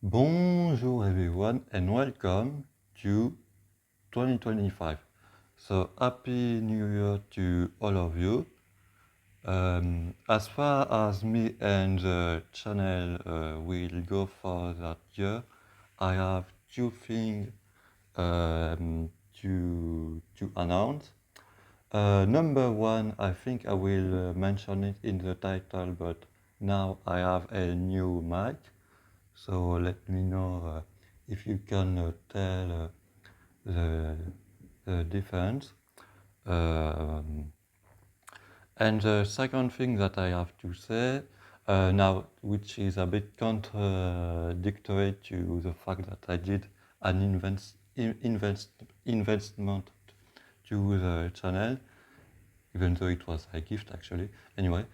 Bonjour everyone and welcome to 2025. So happy new year to all of you. As far as me and the channel will go for that year, I have two things to announce. Number one, I think I will mention it in the title, but now I have a new mic. So let me know if you can tell the difference. Um, and the second thing that I have to say now, which is a bit contradictory to the fact that I did an investment to the channel, even though it was a gift actually. Anyway,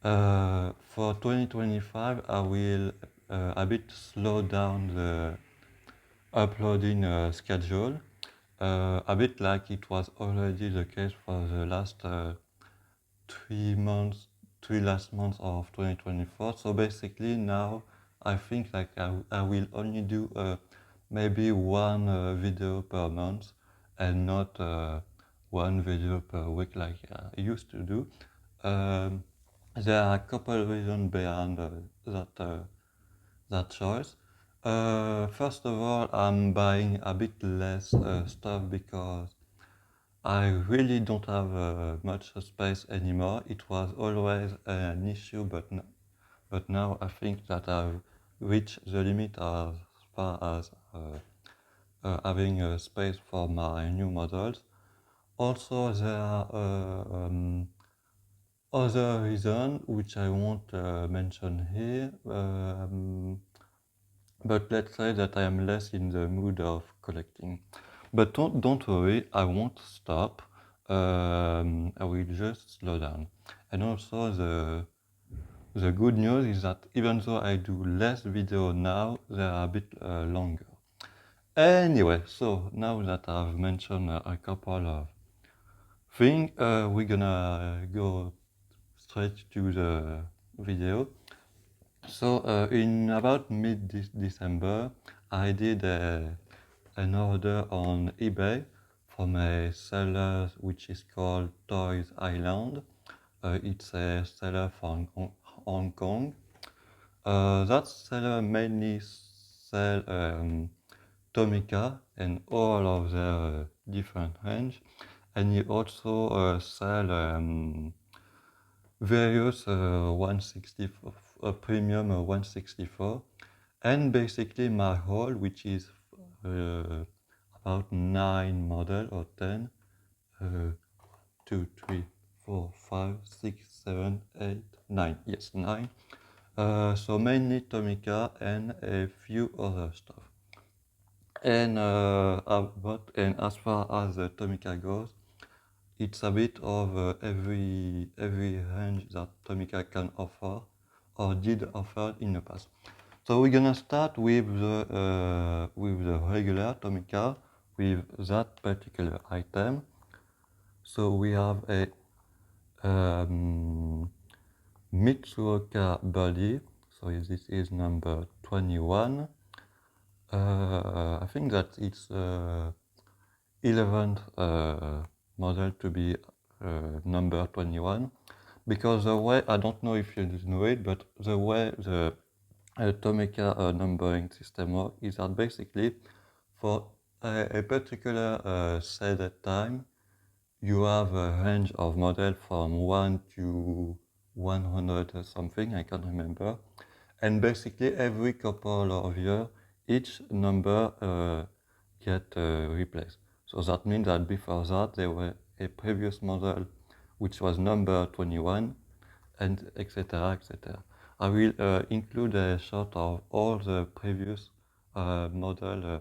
for 2025, I will a bit slow down the uploading schedule, a bit like it was already the case for the last 3 last months of 2024. So basically now I think like I will only do maybe one video per month and not one video per week like I used to do. There are a couple of reasons behind that choice. First of all, I'm buying a bit less stuff because I really don't have much space anymore. It was always an issue, but now I think that I've reached the limit as far as having space for my new models. Also, there are other reasons which I won't mention here. But let's say that I am less in the mood of collecting. But don't worry, I won't stop. I will just slow down. And also the good news is that even though I do less video now, they are a bit longer. Anyway, so now that I've mentioned a couple of things, we're gonna go straight to the video. So in about mid-December, I did an order on eBay from a seller which is called Toys Island. It's a seller from Hong Kong. That seller mainly sell Tomica and all of their different range, and he also sell various 164 premium 164, and basically my haul, which is about 9 model or 10, 2 3 4 5 6 7 8 9, yes, 9, so mainly Tomica and a few other stuff. And and as far as Tomica goes, it's a bit of every range that Tomica can offer or did offer in the past. So we're gonna start with the regular Tomica with that particular item. So we have a Mitsuoka body. So this is number 21. I think that it's 11th model to be number 21, because the way, I don't know if you know it, but the way the Tomica numbering system works is that basically for a particular set time, you have a range of model from 1 to 100 or something, I can't remember. And basically every couple of years, each number get replaced. So that means that before that, there were a previous model which was number 21, and etc. etc. I will include a shot of all the previous model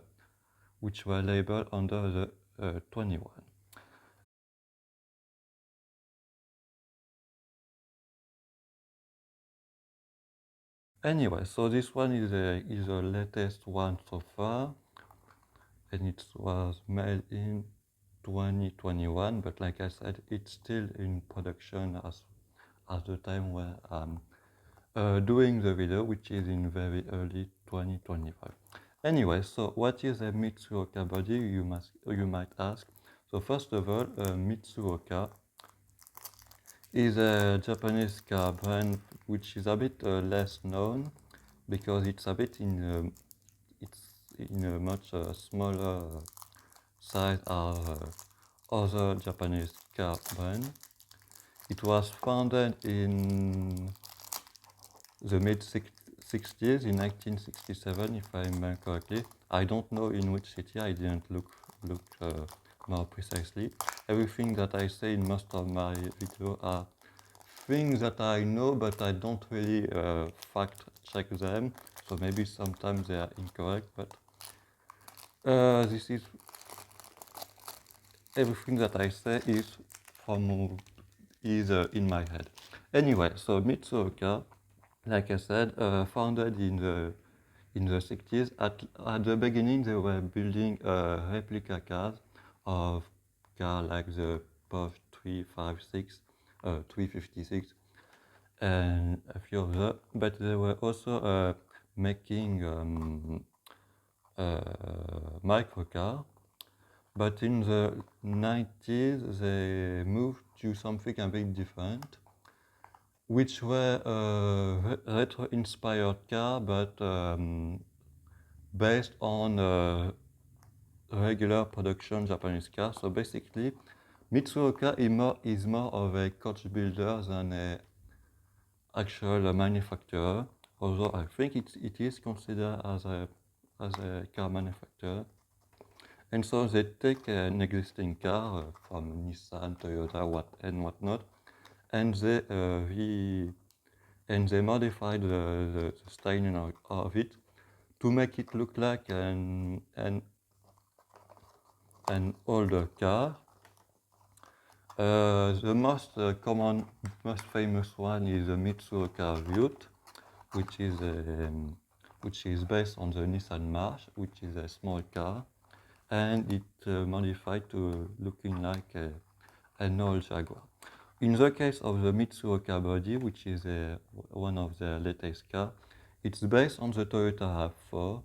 which were labeled under the 21. Anyway, so this one is the latest one so far, and it was made in 2021, but like I said, it's still in production as the time where I'm doing the video, which is in very early 2025. Anyway, so what is a Mitsuoka body, you might ask. So first of all, Mitsuoka is a Japanese car brand which is a bit less known because it's in a much smaller size as other Japanese car brand. It was founded in the mid-60s, in 1967, if I remember correctly. I don't know in which city, I didn't look more precisely. Everything that I say in most of my videos are things that I know, but I don't really fact check them, so maybe sometimes they are incorrect, but this is everything that I say is in my head. Anyway, so Mitsuoka, like I said, founded in the 60s. At the beginning, they were building replica cars of cars like the Porsche 356, 356, and a few other. But they were also making microcar. But in the 90s, they moved to something a bit different, which were retro-inspired car, but based on regular production Japanese car. So basically, Mitsuoka is more of a coach builder than an actual manufacturer, although I think it is considered as a car manufacturer. And so they take an existing car from Nissan, Toyota, and whatnot, and they modify the styling of it to make it look like an older car. The most common, most famous one is the Mitsuoka Vute, which is based on the Nissan March, which is a small car, and it modified to looking like an old Jaguar. In the case of the Mitsuoka body, which is one of the latest cars, it's based on the Toyota RAV4,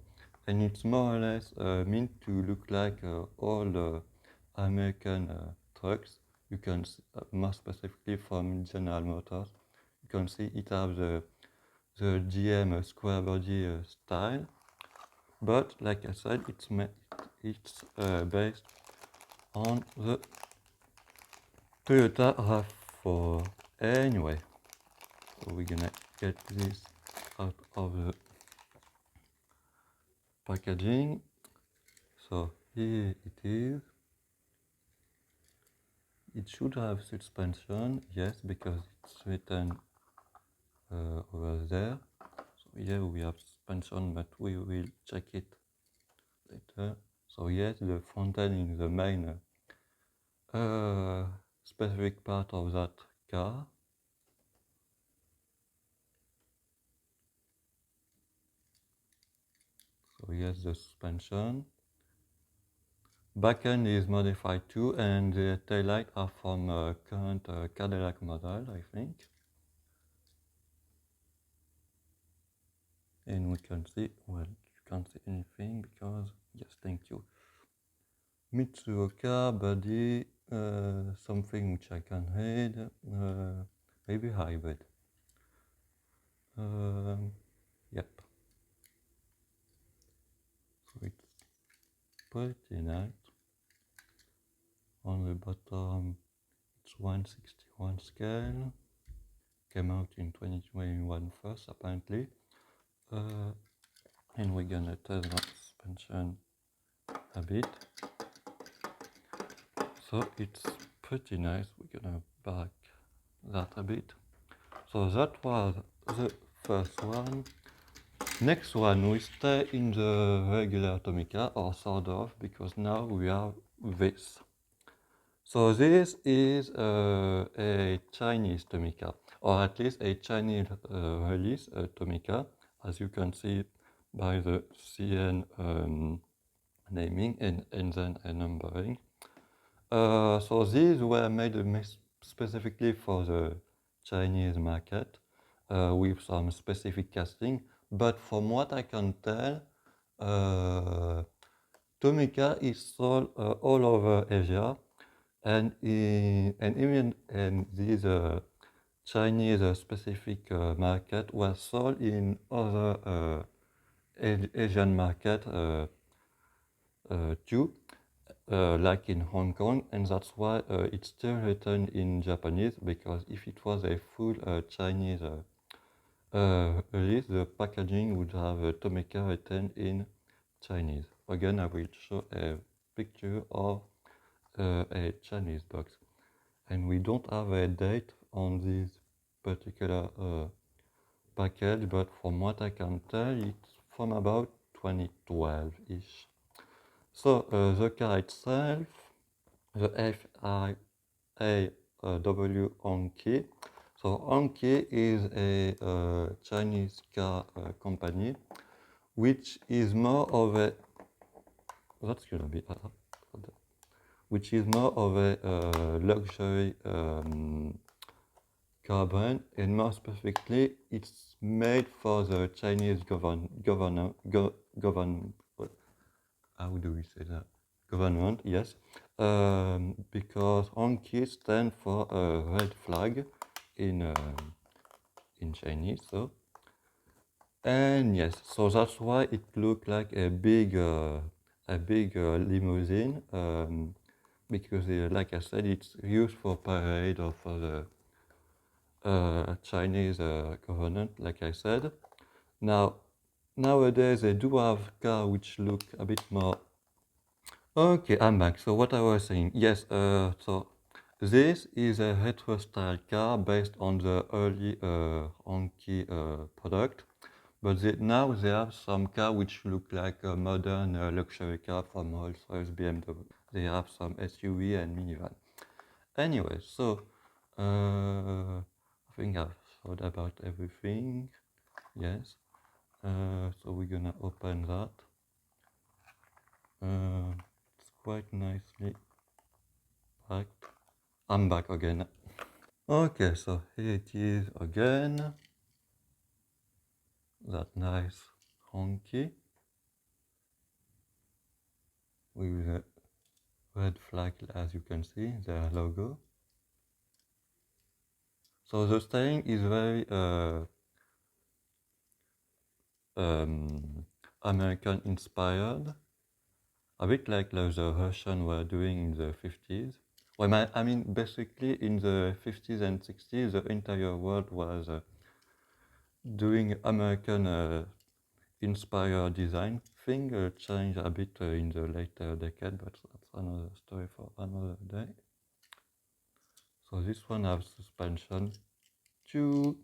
and it's more or less meant to look like all American trucks. You can more specifically from General Motors. You can see it has the GM square body style, but like I said, it's based on the Toyota RAV4. Anyway, so we're gonna get this out of the packaging. So here it is. It should have suspension, yes, because it's written over there. So here we have suspension, but we will check it later. So yes, the front end is the main specific part of that car. So yes, the suspension. Back end is modified too, and the taillights are from current Cadillac model, I think. And we can see, well, you can't see anything because, yes, thank you. Mitsuoka body, something which I can read, maybe hybrid. Yep. So it's pretty nice. On the bottom, it's 161 scale. Came out in 2021 first, apparently. And we're gonna test the suspension a bit. So it's pretty nice. We're gonna back that a bit. So that was the first one. Next one, we stay in the regular Tomica, or sort of, because now we have this. So this is a Chinese Tomica, or at least a Chinese release Tomica, as you can see by the CN naming and then a numbering. So these were made specifically for the Chinese market with some specific casting, but from what I can tell, Tomica is sold all over Asia, and even in this Chinese specific market was sold in other Asian market too, like in Hong Kong, and that's why it's still written in Japanese, because if it was a full Chinese release, the packaging would have Tomica written in Chinese. Again, I will show a picture of a Chinese box, and we don't have a date on this particular package, but from what I can tell, it's from about 2012-ish. So the car itself, the FAW Hong QI. So Hong QI is a Chinese car company, which is more of a which is more of a luxury car brand, and more specifically, it's made for the Chinese how do we say that? Government, yes. Because Hong QI stands for a red flag in Chinese, so. And yes, so that's why it looked like a big limousine, because like I said, it's used for parade or for the Chinese government, like I said. Now, nowadays they do have cars which look a bit more. Okay, I'm back. So what I was saying, yes. So this is a retro style car based on the early Hong QI product. But now they have some car which look like a modern luxury car from Rolls-Royce, BMW. They have some SUV and minivan. Anyway, so I think I've thought about everything. Yes. So we're gonna open that. It's quite nicely packed. I'm back again. Okay, so here it is again. That nice Hong QI with a red flag, as you can see, their logo. So the styling is very American inspired, a bit like the Russian were doing in the 50s. Well, I mean, basically in the 50s and 60s, the entire world was doing American inspired design. Thing changed a bit in the later decade, but that's another story for another day. So this one has suspension too.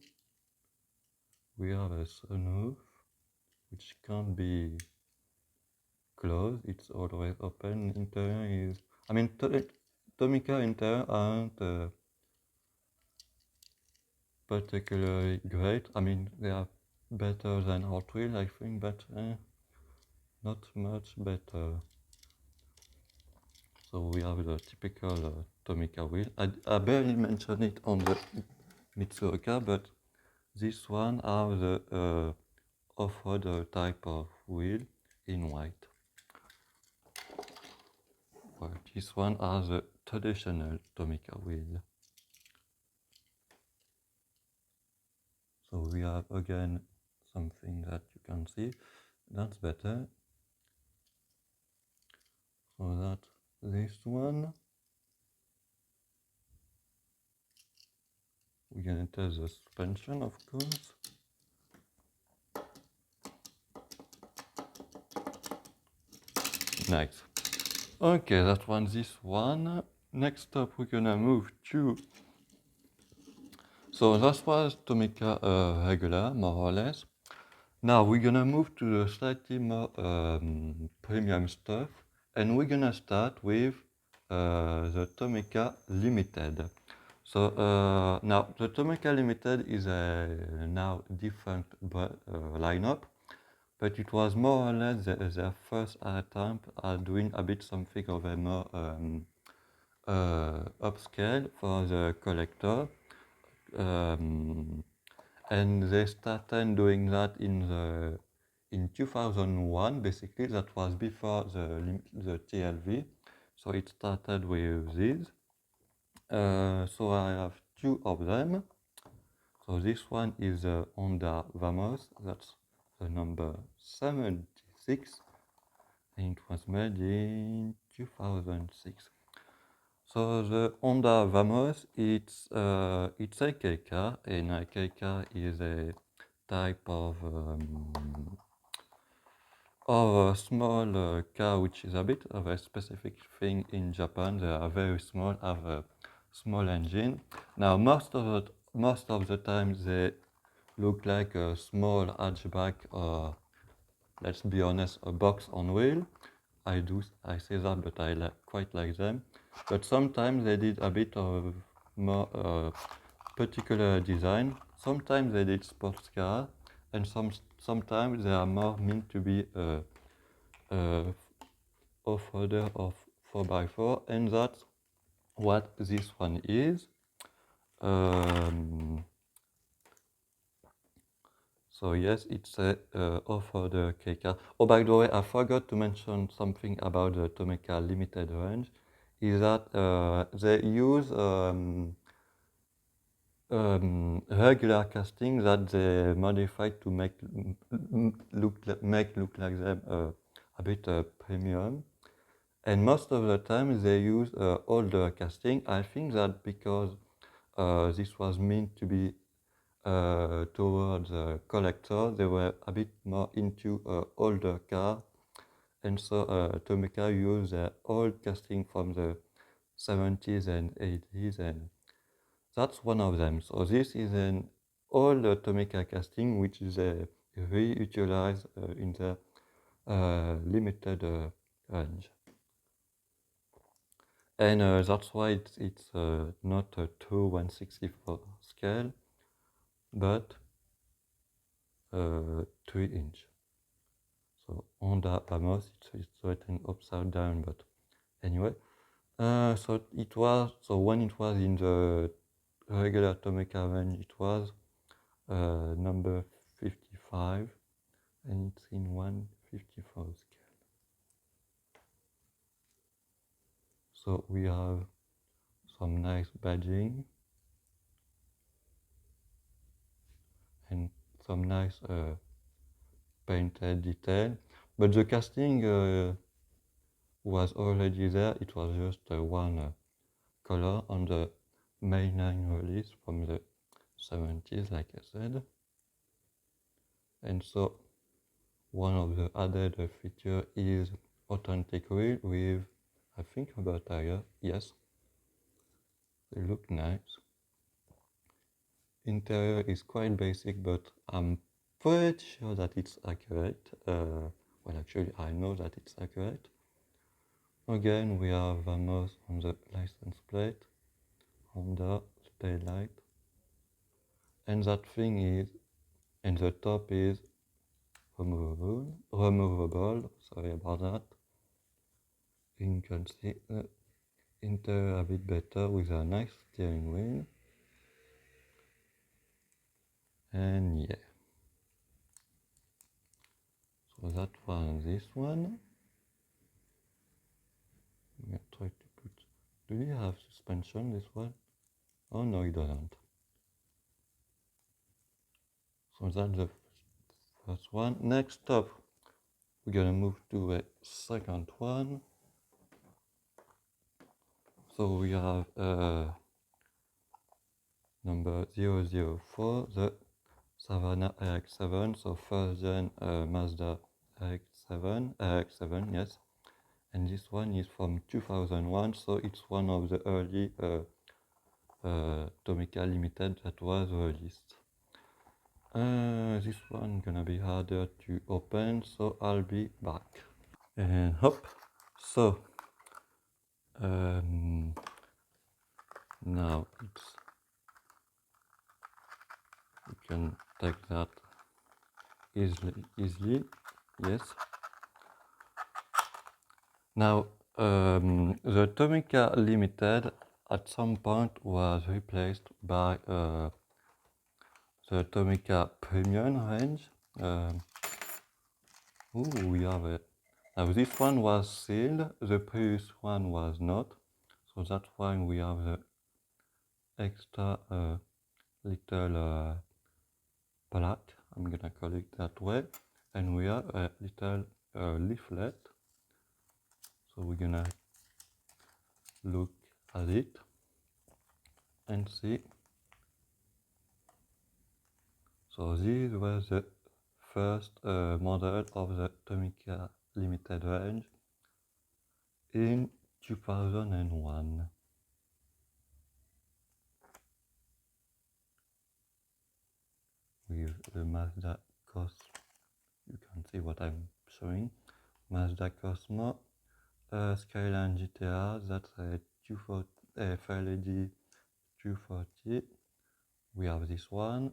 We have a sunroof, which can't be closed. It's always open. Interior is, I mean, Tomica interior aren't particularly great. I mean, they are better than Hot Wheels, I think, but not much better. So we have the typical Tomica wheel. I barely mentioned it on the Mitsuoka, but this one has the off-road type of wheel in white. Well, this one has a traditional Tomica wheel. So we have again something that you can see. That's better. So that's this one. We're gonna test the suspension, of course. Nice. Okay, that one, this one. Next up, we're gonna move to. So that was Tomica regular, more or less. Now we're gonna move to the slightly more premium stuff, and we're gonna start with the Tomica Limited. So now the Tomica Limited is a now different lineup, but it was more or less their first attempt at doing a bit something of a more upscale for the collector. and they started doing that in 2001. Basically, that was before the TLV, so it started with these. So I have two of them. So this one is the Honda Vamos, that's the number 76, and it was made in 2006. So the Honda Vamos, it's a K car, and a K car is a type of a small car which is a bit of a specific thing in Japan. They are very small, have a small engine. Now most of the time they look like a small hatchback or, let's be honest, a box on wheel. I say that, but I quite like them. But sometimes they did a bit of more particular design. Sometimes they did sports car, and sometimes they are more meant to be a off-roader of 4x4, and that's what this one is. So yes, it's a off-roader K car. Oh, by the way, I forgot to mention something about the Tomica limited range. Is that they use regular casting that they modified to make look like them a bit premium. And most of the time they use older casting. I think that because this was meant to be towards collectors, they were a bit more into older car, and so Tomica used old casting from the 70s and 80s, and that's one of them. So this is an old Tomica casting which is reutilized in the limited range. And that's why it's not a true 1/64 scale, but 3-inch. So Honda Vamos, it's written upside down, but anyway. So when it was in the regular Tomica range, it was number 55, and it's in 1/54 scale. So we have some nice badging and some nice painted detail, but the casting was already there. It was just one color on the mainline release from the 70s, like I said. And so one of the added feature is authentic wheel with, I think, rubber tire. Yes, they look nice. Interior is quite basic, but I'm pretty sure that it's accurate. Well, actually, I know that it's accurate. Again, we have Vamos on the license plate, Honda taillight, and that thing is, and the top is removable. Sorry about that. You can see the interior a bit better with a nice steering wheel. And yeah, so that was this one. I'm gonna try to put. Do you have suspension? This one? Oh no, it doesn't. So that's the first one. Next up, we're gonna move to a second one. So we have number 004, the Savanna RX7. So first gen Mazda RX7, yes. And this one is from 2001, so it's one of the early Tomica Limited that was released. This one gonna be harder to open, so I'll be back. And hop. So now you can take that easily. Yes. Now the Tomica Limited at some point was replaced by the the Tomica Premium range. We have it. Now this one was sealed, the previous one was not, so that's why we have the extra little plaque, I'm gonna call it that way, and we have a little leaflet, so we're gonna look at it and see. So this was the first model of the Tomica limited range in 2001. With the Mazda Cosmo, you can see what I'm showing. Mazda Cosmo, Skyline GTR, that's a 240, Fairlady 240. We have this one,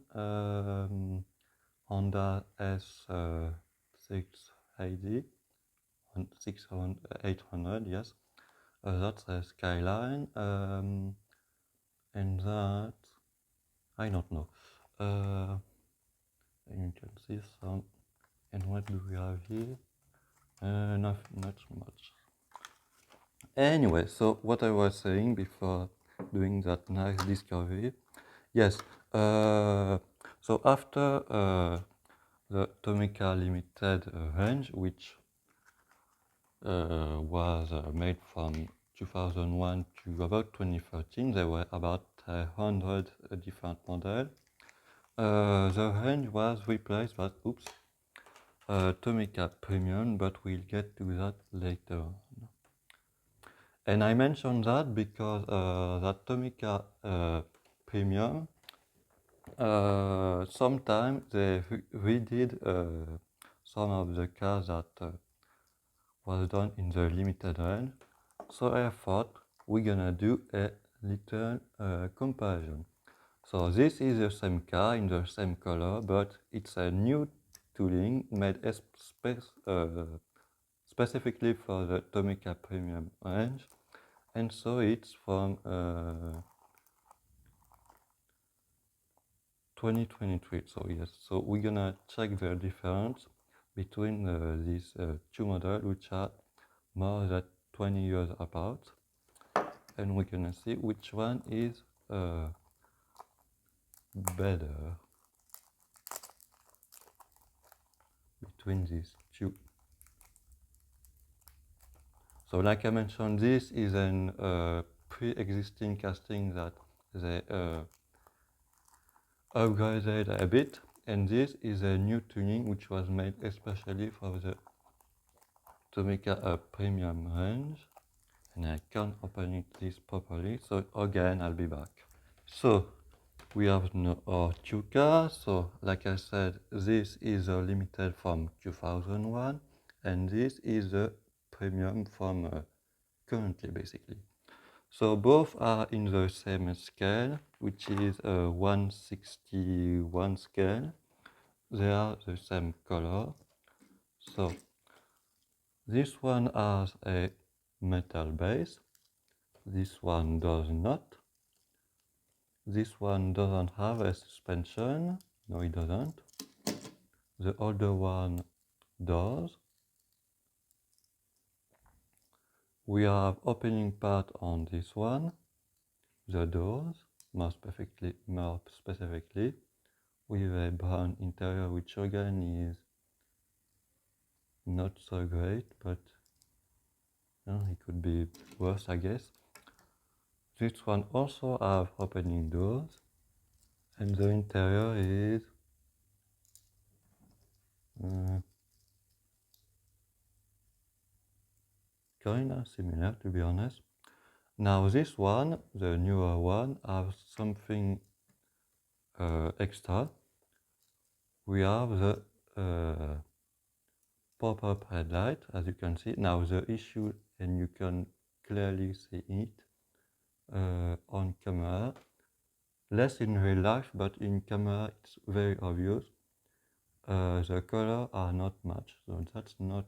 Honda S680, 800, yes. That's a Skyline, and that, I don't know. And you can see some, and what do we have here? Not much. Anyway, so what I was saying before doing that nice discovery, yes, so after the Tomica limited range, which was made from 2001 to about 2013, there were about 100 different models. The range was replaced by, Tomica Premium, but we'll get to that later. And I mentioned that because that Tomica Premium, sometimes they redid some of the cars that was done in the limited range. So I thought we're gonna do a little comparison. So this is the same car in the same color, but it's a new tooling made specifically for the Tomica Premium range, and so it's from 2023. So yes, so we're gonna check the difference between these two models, which are more than 20 years apart, and we're gonna see which one is better between these two. So like I mentioned, this is an pre-existing casting that they upgraded a bit, and this is a new tuning which was made especially for the Tomica Premium range, and I can't open this properly, so again I'll be back. So we have our two cars. So like I said, this is a limited from 2001, and this is a premium from currently, basically. So both are in the same scale, which is a 161 scale. They are the same color. So this one has a metal base, this one does not. This one doesn't have a suspension, no it doesn't. The older one does. We have opening part on this one, the doors, more specifically, with a brown interior, which again is not so great, but it could be worse, I guess. This one also have opening doors, and the interior is kind of similar, to be honest. Now this one, the newer one, has something extra. We have the pop-up headlight, as you can see. Now the issue, and you can clearly see it on camera, less in real life, but in camera it's very obvious. The colors are not matched, so that's not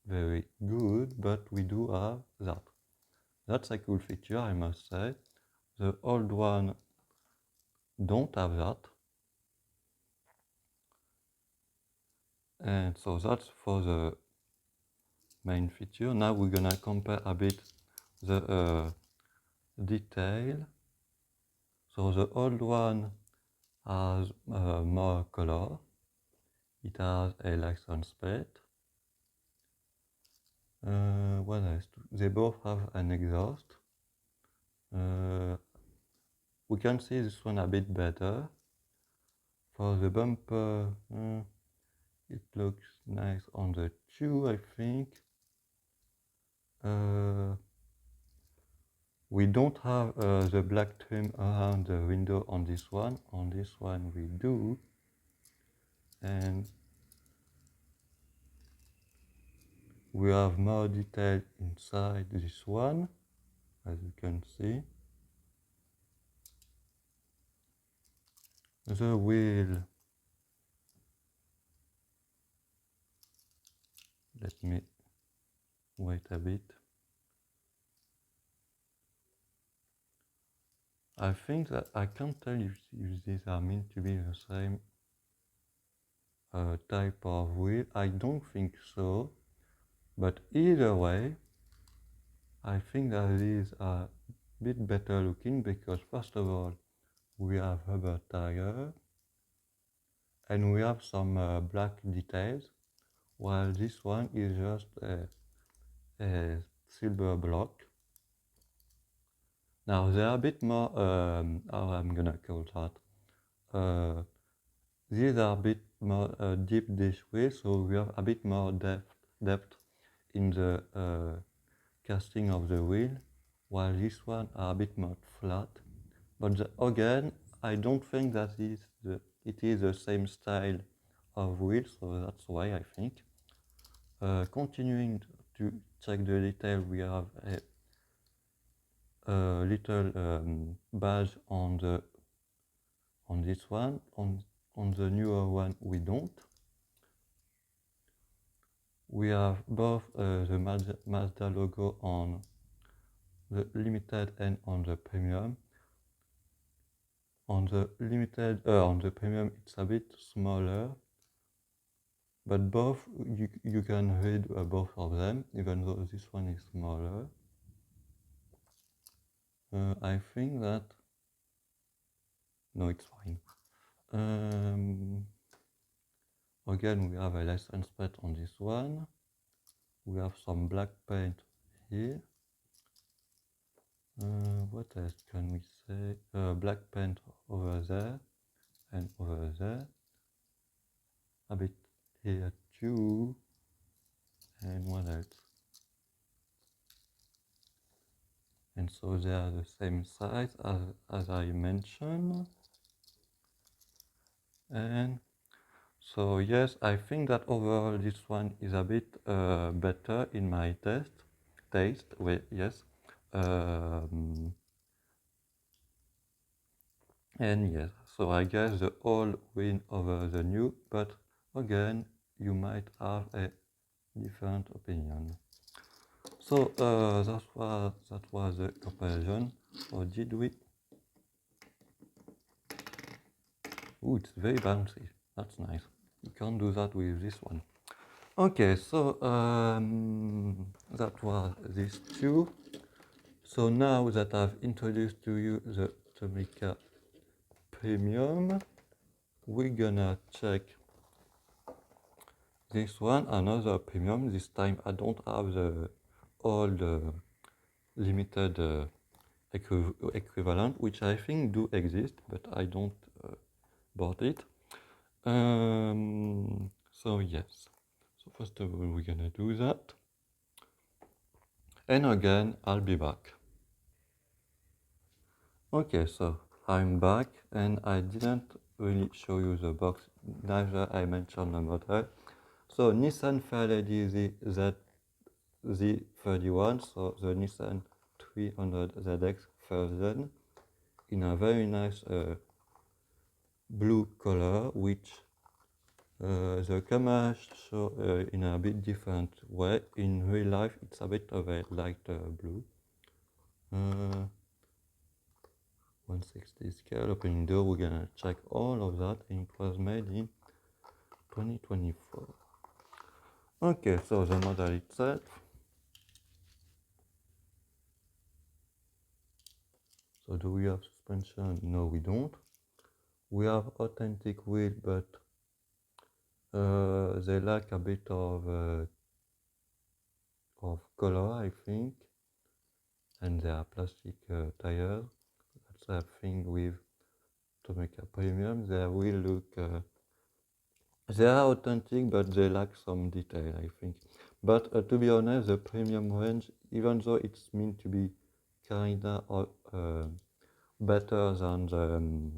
very good, but we do have that. That's a cool feature, I must say. The old one don't have that, And so that's for the main feature. Now we're gonna compare a bit the detail. So the old one has more color. It has a license plate. What else? They both have an exhaust. We can see this one a bit better. For the bumper, it looks nice on the two, I think. We don't have the black trim around the window on this one. On this one we do. And we have more detail inside this one, as you can see. The wheel, let me wait a bit. I think that I can't tell if these are meant to be the same type of wheel. I don't think so, but either way, I think that these are a bit better looking because first of all, we have rubber tire and we have some black details, while this one is just a silver block. Now they are a bit more, how I'm gonna call that, these are a bit more deep this way, so we have a bit more depth in the casting of the wheel, while this one are a bit more flat. But again, I don't think that it is the same style of wheel, so that's why I think. Continuing to check the detail, we have a little badge on this one. On the newer one, we don't. We have both the Mazda logo on the limited and on the premium. On the limited, on the premium, it's a bit smaller, but both you can read both of them, even though this one is smaller. I think that no, it's fine. Again, we have a license plate on this one. We have some black paint here. What else can we say? Black paint over there and over there. A bit here too. And what else? And so they are the same size as I mentioned. And so yes, I think that overall this one is a bit better in my taste. Wait, yes. And yes, so I guess the old win over the new, but again, you might have a different opinion. So that was the comparison. Or did we? Ooh, it's very bouncy. That's nice. You can't do that with this one. Okay, so that was these two. So now that I've introduced to you the Tomica Premium, we're gonna check this one, another premium. This time I don't have the old limited equivalent, which I think do exist, but I don't bought it. So yes, so first of all we're gonna do that, and again I'll be back. Okay, so I'm back, and I didn't really show you the box, neither I mentioned the model. So Nissan Fairlady Z31, so the Nissan 300 ZX version, in a very nice blue color, which the camera show in a bit different way. In real life, it's a bit of a light blue. 160 scale opening door. We're gonna check all of that, and it was made in 2024. Okay, so the model itself. So do we have suspension? No, we don't. We have authentic wheel, but they lack a bit of color, I think, and they are plastic tires. That's a thing with Tomica Premium. They will look. They are authentic, but they lack some detail, I think. But to be honest, the premium range, even though it's meant to be kinda better than the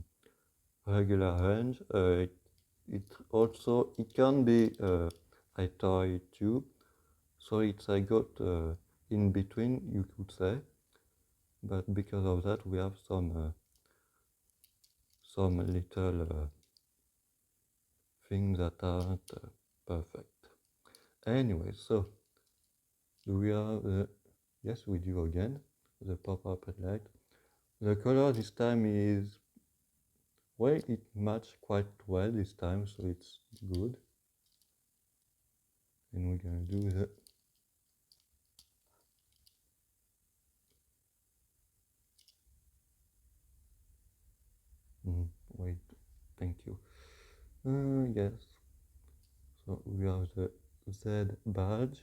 regular range, it can be a toy too. So it's I got in between, you could say. But because of that, we have some little things that aren't perfect. Anyway, so do we have yes, we do again the pop-up headlight. The color this time is well, it matched quite well this time, so it's good. And we're gonna do the wait, thank you. Yes. So we have the Z badge,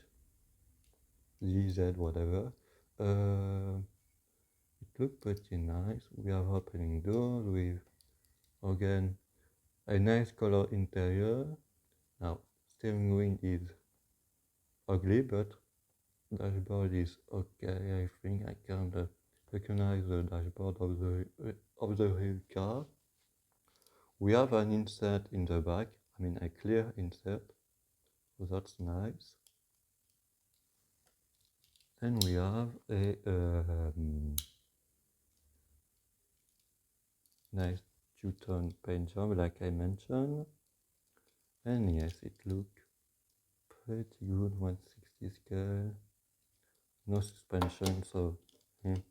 ZZ whatever. It looks pretty nice. We have opening doors with again a nice color interior. Now steering wheel is ugly, but dashboard is okay. I think I can recognize the dashboard of the real car. We have an insert in the back. I mean a clear insert, so that's nice. Then we have a nice two-tone paint job, like I mentioned. And yes, it looks pretty good. 160 scale, no suspension, so yeah.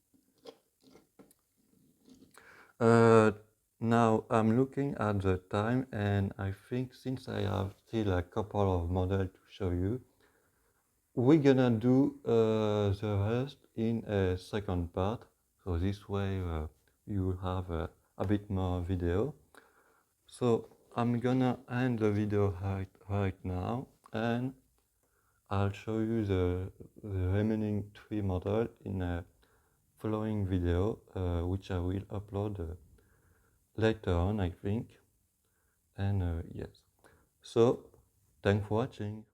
Now I'm looking at the time, and I think since I have still a couple of models to show you, we're gonna do the rest in a second part. So this way you will have a bit more video. So I'm gonna end the video right now, and I'll show you the remaining 3 models in a following video, which I will upload later on, I think. And yes, so thanks for watching.